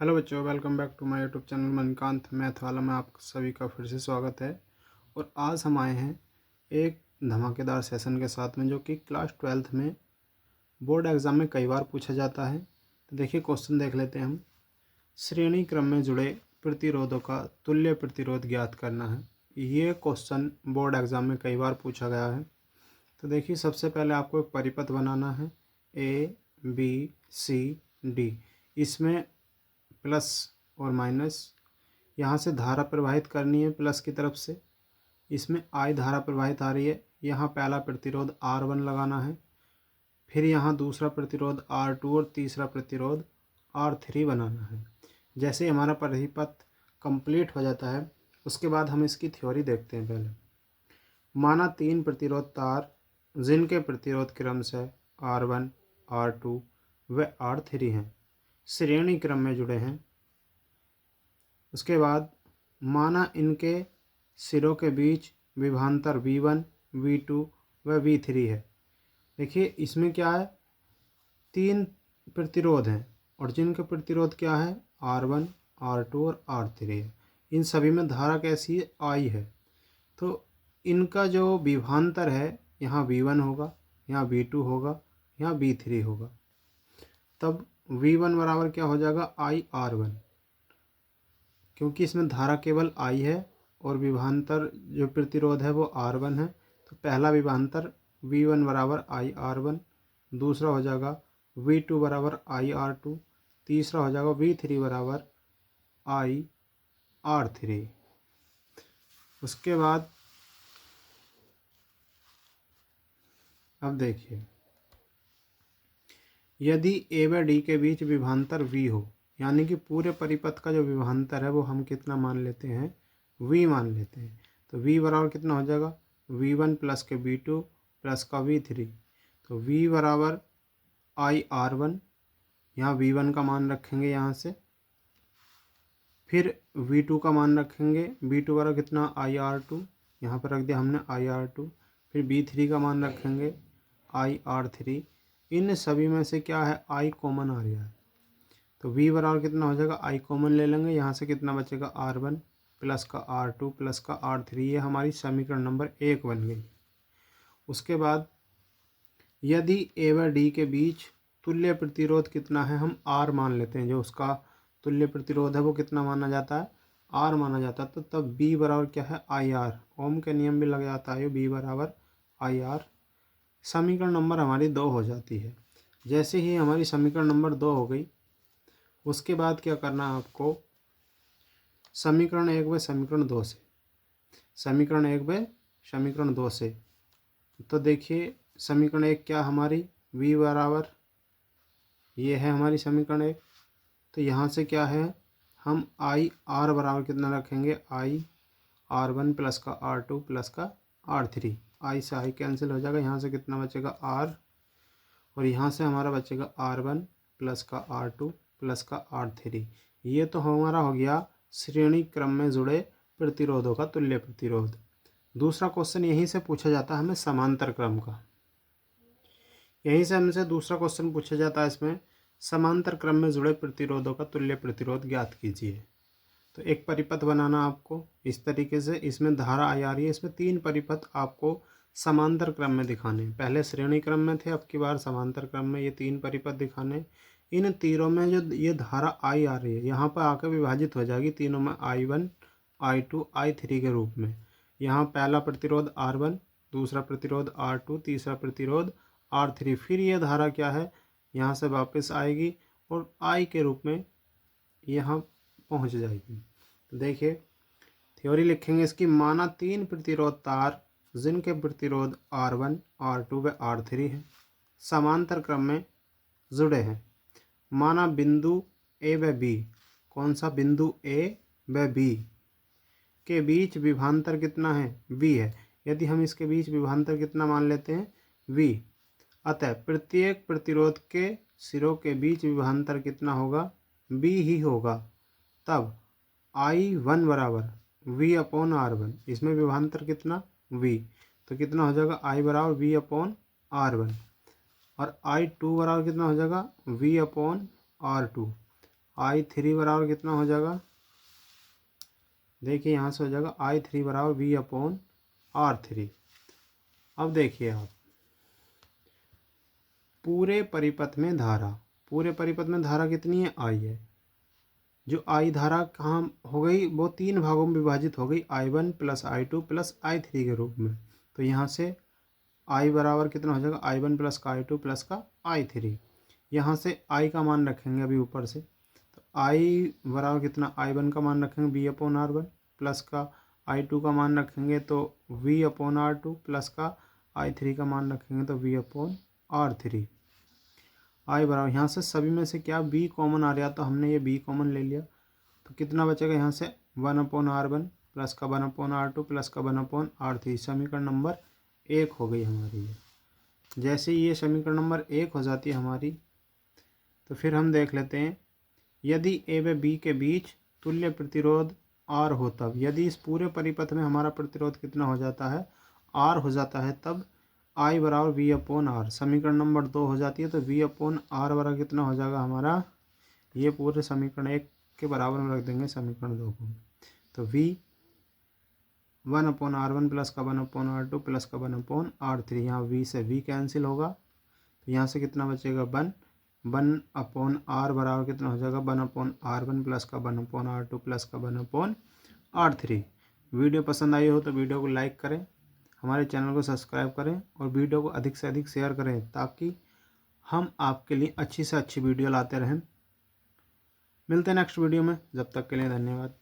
Hello बच्चों, welcome back to my YouTube channel Manikant math वाला में आप सभी का फिर से स्वागत है। और आज हम आए हैं एक धमाकेदार सेशन के साथ में, जो कि क्लास 12th में बोर्ड एग्ज़ाम में कई बार पूछा जाता है। तो देखिए क्वेश्चन देख लेते हैं हम। श्रेणी क्रम में जुड़े प्रतिरोधों का तुल्य प्रतिरोध ज्ञात करना है। ये क्वेश्चन बोर्ड एग्ज़ाम में कई बार पूछा गया है। तो देखिए सबसे पहले आपको एक परिपथ बनाना है ABCD। इसमें प्लस और माइनस, यहाँ से धारा प्रवाहित करनी है प्लस की तरफ से। इसमें I धारा प्रवाहित आ रही है, यहाँ पहला प्रतिरोध R1 लगाना है, फिर यहाँ दूसरा प्रतिरोध R2 और तीसरा प्रतिरोध R3 बनाना है। जैसे हमारा परिपथ कंप्लीट हो जाता है उसके बाद हम इसकी थ्योरी देखते हैं। पहले माना 3 प्रतिरोध तार जिनके प्रतिरोध क्रम से R1, R2 व R3 हैं, श्रेणी क्रम में जुड़े हैं। उसके बाद माना इनके सिरों के बीच विभवांतर V1, V2 व V3 है। देखिए इसमें क्या है, 3 प्रतिरोध हैं और जिनके प्रतिरोध क्या है R1, R2 और R3 है। इन सभी में धारा कैसी है, I है। तो इनका जो विभवांतर है, यहाँ V1 होगा, यहाँ V2 होगा, यहाँ V3 होगा। तब V1 बराबर क्या हो जाएगा, IR1, क्योंकि इसमें धारा केवल I है और विभवांतर जो प्रतिरोध है वो R1 है। तो पहला विभवांतर V1 बराबर IR1, दूसरा हो जाएगा V2 बराबर IR2, तीसरा हो जाएगा V3 बराबर IR3। उसके बाद अब देखिए, यदि A व D के बीच विभवांतर V हो, यानी कि पूरे परिपथ का जो विभवांतर है वो हम कितना मान लेते हैं, V मान लेते हैं। तो V बराबर कितना हो जाएगा, V1 प्लस के V2 प्लस का V3। तो V बराबर IR1, यहाँ V1 का मान रखेंगे यहाँ से, फिर V2 का मान रखेंगे, V2 बराबर कितना IR2, यहाँ पर रख दिया हमने IR2, फिर V3 का मान रखेंगे IR3। इन सभी में से क्या है, I कॉमन आ रहा है। तो V बराबर कितना हो जाएगा, I कॉमन ले लेंगे, यहाँ से कितना बचेगा R1 प्लस का R2 प्लस का R3। ये हमारी समीकरण नंबर 1 बन गई। उसके बाद यदि A व D के बीच तुल्य प्रतिरोध कितना है, हम R मान लेते हैं। जो उसका तुल्य प्रतिरोध है वो कितना माना जाता है, R माना जाता है। तो तब B बराबर क्या है, IR। ओम के नियम भी लग जाता है, B बराबर IR। समीकरण नंबर हमारी 2 हो जाती है। जैसे ही हमारी समीकरण नंबर 2 हो गई, उसके बाद क्या करना है आपको, समीकरण 1 व समीकरण 2 से, समीकरण 1 व समीकरण 2 से। तो देखिए समीकरण 1 क्या हमारी, V बराबर, ये है हमारी समीकरण 1। तो यहाँ से क्या है, हम IR बराबर कितना रखेंगे, IR1 प्लस का R2 प्लस का R3। I से I कैंसिल हो जाएगा, यहाँ से कितना बचेगा R, और यहाँ से हमारा बचेगा R1 प्लस का R2 प्लस का R3। ये तो हमारा हो गया श्रेणी क्रम में जुड़े प्रतिरोधों का तुल्य प्रतिरोध। दूसरा क्वेश्चन यहीं से पूछा जाता है हमें समांतर क्रम का। यहीं से हमसे दूसरा क्वेश्चन पूछा जाता है, इसमें समांतर क्रम में जुड़े प्रतिरोधों का तुल्य प्रतिरोध ज्ञात कीजिए। तो एक परिपथ बनाना आपको इस तरीके से, इसमें धारा आई आ रही है। इसमें 3 परिपथ आपको समांतर क्रम में दिखाने। पहले श्रेणी क्रम में थे, अब की बार समांतर क्रम में ये 3 परिपथ दिखाने। इन तीनों में जो ये धारा आई आ रही है, यहाँ पर आकर विभाजित हो जाएगी तीनों में, I1, I2, I3 के रूप में। यहाँ पहला प्रतिरोध R1, दूसरा प्रतिरोध R2, तीसरा प्रतिरोध R3। फिर ये धारा क्या है, यहाँ से वापस आएगी और I के रूप में यहाँ पहुँच जाएगी। तो देखिए थ्योरी लिखेंगे इसकी। माना 3 प्रतिरोध तार जिनके प्रतिरोध R1, R2 व R3 हैं, समांतर क्रम में जुड़े हैं। माना बिंदु A व B, कौन सा बिंदु A व B के बीच विभवांतर कितना है, V है। यदि हम इसके बीच विभवांतर कितना मान लेते हैं, V, अतः प्रत्येक प्रतिरोध के सिरों के बीच विभवांतर कितना होगा, B ही होगा। तब I1 बराबर V अपॉन R1, इसमें विभवांतर कितना, V, तो कितना हो जाएगा I बराबर V अपॉन R1। और I2 बराबर कितना हो जाएगा, V अपॉन R2। I3 बराबर कितना हो जाएगा, देखिए यहाँ से हो जाएगा I3 बराबर V/R3। अब देखिए आप पूरे परिपथ में धारा कितनी है, I है। जो I धारा कहाँ हो गई, वो 3 भागों में विभाजित हो गई, I1 + I2 + I3 के रूप में। तो यहाँ से I बराबर कितना हो जाएगा, I1 + का I2 + का I3। यहाँ से I का मान रखेंगे अभी ऊपर से, तो I बराबर कितना, I1 का मान रखेंगे V/R1 प्लस का I2 का मान रखेंगे तो V/R2 प्लस का I3 का मान रखेंगे तो V/R3। I बराबर यहाँ से सभी में से क्या B कॉमन आ रहा, तो हमने ये B कॉमन ले लिया, तो कितना बचेगा यहाँ से 1/R1 प्लस का 1/R2 प्लस का 1/R3। समीकरण नंबर 1 हो गई हमारी ये। जैसे ही ये समीकरण नंबर 1 हो जाती है हमारी, तो फिर हम देख लेते हैं, यदि A व B के बीच तुल्य प्रतिरोध R हो तब, यदि इस पूरे परिपथ में हमारा प्रतिरोध कितना हो जाता है, R हो जाता है, तब I बराबर V/R। समीकरण नंबर 2 हो जाती है, तो V/R बराबर कितना हो जाएगा हमारा, ये पूरे समीकरण 1 के बराबर में रख देंगे समीकरण 2 को, तो V 1/R1 प्लस का 1/R2 प्लस का 1/R3। यहाँ V से V कैंसिल होगा, तो यहाँ से कितना बचेगा, 1/R बराबर कितना हो जाएगा, 1/R1 प्लस का 1/R2 प्लस का 1/R3। वीडियो पसंद आई हो तो वीडियो को लाइक करें, हमारे चैनल को सब्सक्राइब करें और वीडियो को अधिक से अधिक शेयर करें, ताकि हम आपके लिए अच्छी से अच्छी वीडियो लाते रहें। मिलते हैं नेक्स्ट वीडियो में, जब तक के लिए धन्यवाद।